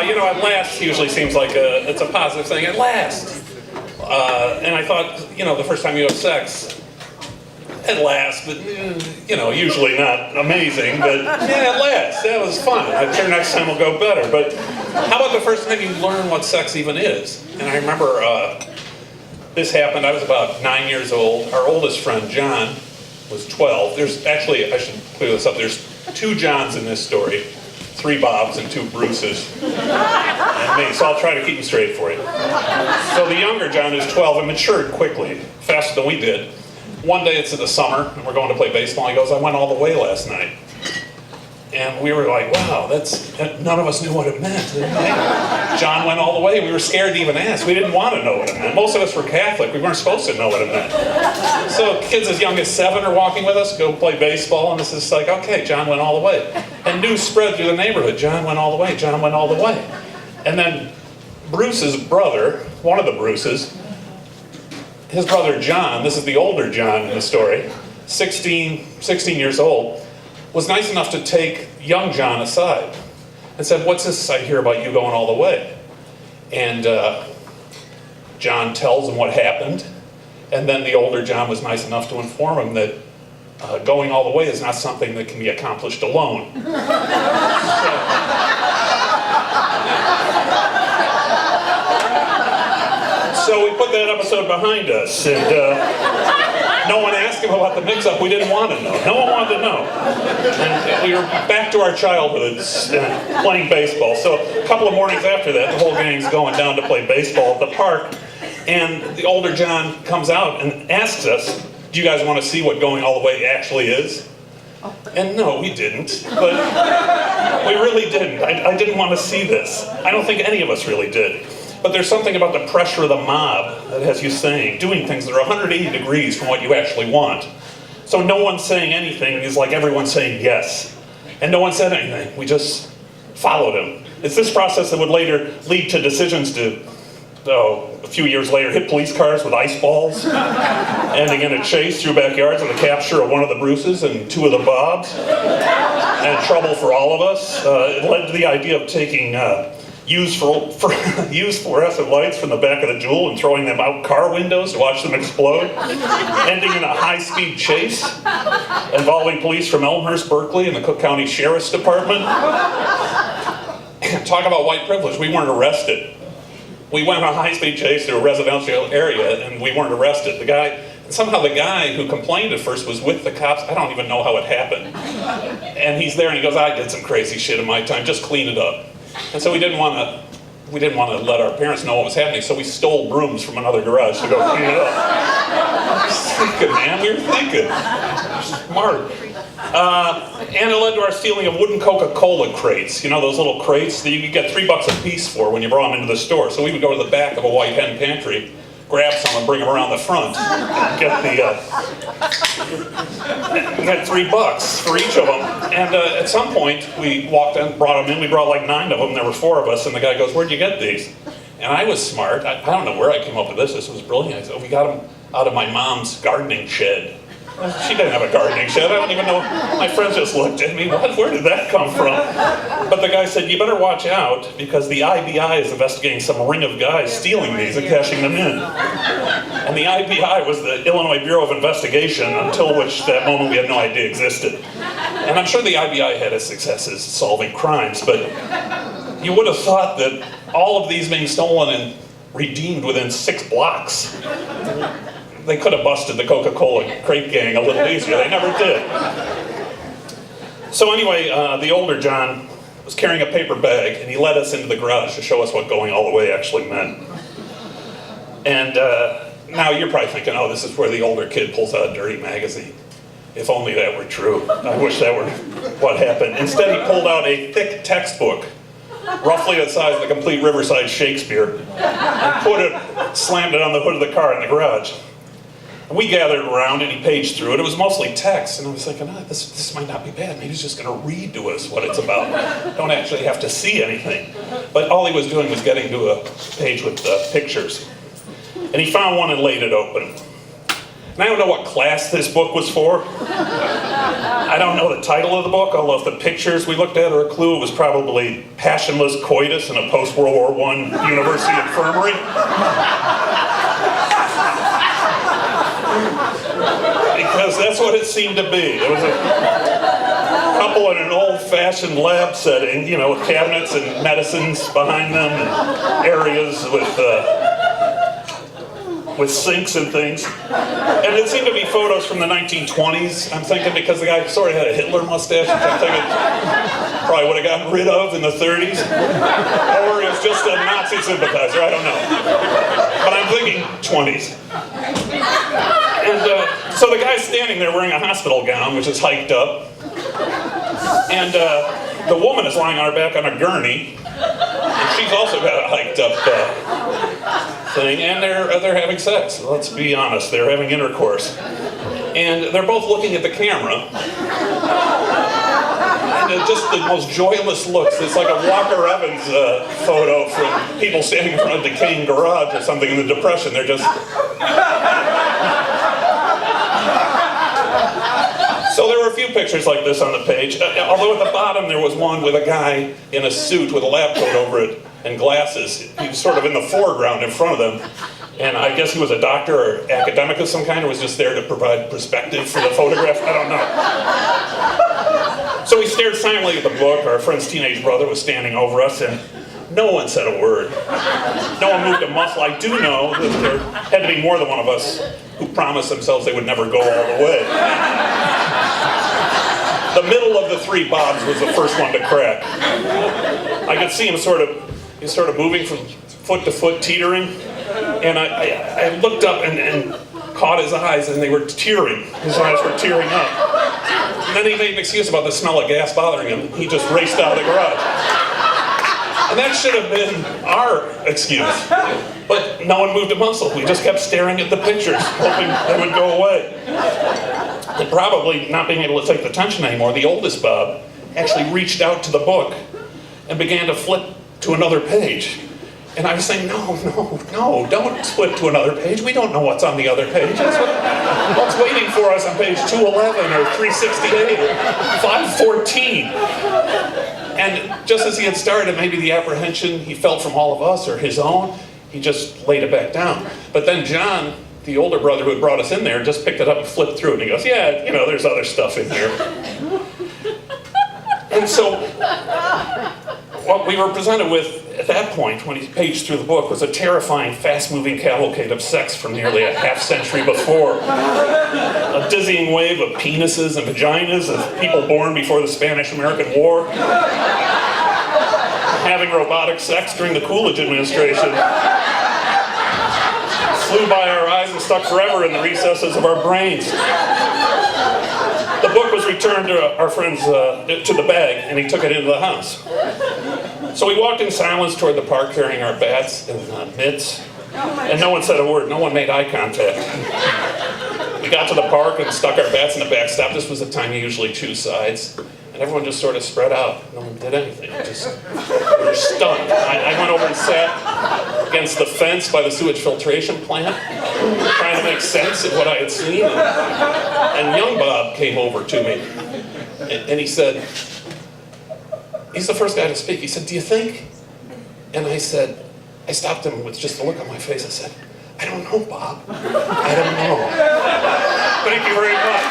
At last usually seems like it's a positive thing. At last. And I thought, the first time you have sex, at last, but, usually not amazing, but yeah, at last, that was fun. I'm sure next time will go better. But how about the first time you learn what sex even is? And I remember this happened, I was about 9 years old. Our oldest friend, John, was 12. There's actually, I should clear this up, there's 2 Johns in this story. 3 Bobs and 2 Bruces, and me, so I'll try to keep them straight for you. So the younger John, who's 12, and matured quickly, faster than we did. One day it's in the summer, and we're going to play baseball, and he goes, I went all the way last night. And we were like, wow, none of us knew what it meant. John went all the way. We were scared to even ask. We didn't want to know what it meant. Most of us were Catholic. We weren't supposed to know what it meant. So kids as young as 7 are walking with us, go play baseball, and this is like, okay, John went all the way. And news spread through the neighborhood. John went all the way. John went all the way. And then Bruce's brother, one of the Bruces, his brother John, this is the older John in the story, 16 years old, was nice enough to take young John aside and said, what's this I hear about you going all the way? And John tells him what happened, and then the older John was nice enough to inform him that going all the way is not something that can be accomplished alone. So we put that episode behind us, and no one asked him about the mix-up. We didn't want to know. No one wanted to know. And we were back to our childhoods playing baseball. So a couple of mornings after that, the whole gang's going down to play baseball at the park, and the older John comes out and asks us, do you guys want to see what going all the way actually is? And no, we didn't. But we really didn't. I didn't want to see this. I don't think any of us really did. But there's something about the pressure of the mob that has you doing things that are 180 degrees from what you actually want. So no one saying anything is like everyone saying yes. And no one said anything. We just followed him. It's this process that would later lead to decisions to, a few years later, hit police cars with ice balls, ending in a chase through backyards and the capture of one of the Bruces and 2 of the Bobs, and trouble for all of us. It led to the idea of taking used fluorescent lights from the back of the Jewel and throwing them out car windows to watch them explode, ending in a high-speed chase involving police from Elmhurst, Berkeley, and the Cook County Sheriff's Department. Talk about white privilege. We weren't arrested. We went on a high-speed chase through a residential area, and we weren't arrested. Somehow the guy who complained at first was with the cops. I don't even know how it happened. And he's there, and he goes, I did some crazy shit in my time. Just clean it up. And so we didn't want to let our parents know what was happening, so we stole brooms from another garage to go clean it up. Thinking, man, we were thinking. Smart. And it led to our stealing of wooden Coca-Cola crates. Those little crates that you could get $3 a piece for when you brought them into the store. So we would go to the back of a White Hen pantry, grab some and bring them around the front. Get $3 for each of them. And at some point, we walked in, brought them in. We brought like 9 of them. There were 4 of us. And the guy goes, where'd you get these? And I was smart. I don't know where I came up with this. This was brilliant. I said, we got them out of my mom's gardening shed. She didn't have a gardening shed. I don't even know. My friends just looked at me. Where did that come from? But the guy said, you better watch out because the IBI is investigating some ring of guys stealing these and cashing them in. And the IBI was the Illinois Bureau of Investigation, until which that moment we had no idea existed. And I'm sure the IBI had its successes solving crimes, but you would have thought that all of these being stolen and redeemed within 6 blocks, they could have busted the Coca-Cola crate gang a little easier. They never did. So anyway, the older John was carrying a paper bag, and he led us into the garage to show us what going all the way actually meant. And now you're probably thinking, oh, this is where the older kid pulls out a dirty magazine. If only that were true. I wish that were what happened. Instead, he pulled out a thick textbook, roughly the size of the complete Riverside Shakespeare, and slammed it on the hood of the car in the garage. We gathered around and he paged through it. It was mostly text, and I was thinking, this might not be bad. Maybe he's just going to read to us what it's about. Don't actually have to see anything. But all he was doing was getting to a page with pictures. And he found one and laid it open. And I don't know what class this book was for. I don't know the title of the book, although if the pictures we looked at are a clue, it was probably Passionless Coitus in a post-World War I university infirmary. Because that's what it seemed to be. It was a couple in an old-fashioned lab setting, you know, with cabinets and medicines behind them, and areas with sinks and things. And it seemed to be photos from the 1920s, I'm thinking, because the guy sort of had a Hitler mustache, which I'm thinking probably would have gotten rid of in the 30s. Or he was just a Nazi sympathizer, I don't know. But I'm thinking 20s. And so the guy's standing there wearing a hospital gown, which is hiked up. And the woman is lying on her back on a gurney. And she's also got a hiked up thing. And they're having sex. Let's be honest, they're having intercourse. And they're both looking at the camera. And just the most joyless looks. It's like a Walker Evans photo from people standing in front of a decaying garage or something in the Depression. They're just... So there were a few pictures like this on the page, although at the bottom there was one with a guy in a suit with a lab coat over it and glasses. He was sort of in the foreground in front of them, and I guess he was a doctor or academic of some kind, or was just there to provide perspective for the photograph, I don't know. So we stared silently at the book. Our friend's teenage brother was standing over us, and no one said a word. No one moved a muscle. I do know that there had to be more than one of us who promised themselves they would never go all the way. The middle of the three Bobs was the first one to crack. I could see him sort of moving from foot to foot, teetering, and I looked up and caught his eyes, and they were tearing. His eyes were tearing up. And then he made an excuse about the smell of gas bothering him. He just raced out of the garage. And that should have been our excuse. But no one moved a muscle. We just kept staring at the pictures, hoping they would go away. And probably not being able to take the tension anymore, the oldest Bob actually reached out to the book and began to flip to another page. And I was saying, no, don't flip to another page. We don't know what's on the other page. What's waiting for us on page 211 or 368 or 514. And just as he had started, maybe the apprehension he felt from all of us or his own, he just laid it back down. But then John, the older brother who had brought us in there, just picked it up and flipped through it. And he goes, yeah, you know, there's other stuff in here. And so what we were presented with at that point, when he paged through the book, was a terrifying, fast-moving cavalcade of sex from nearly a half-century before. A dizzying wave of penises and vaginas of people born before the Spanish-American War. Having robotic sex during the Coolidge administration. Flew by our eyes and stuck forever in the recesses of our brains. The book was returned to our friends, to the bag, and he took it into the house. So we walked in silence toward the park carrying our bats and mitts, and no one said a word, no one made eye contact. We got to the park and stuck our bats in the backstop. This was the time you usually choose sides. And everyone just sort of spread out. No one did anything. We were stunned. I went over and sat against the fence by the sewage filtration plant, trying to make sense of what I had seen. And young Bob came over to me, and he said, he's the first guy to speak. He said, do you think? And I said, I stopped him with just a look on my face. I said, I don't know, Bob. I don't know. Thank you very much.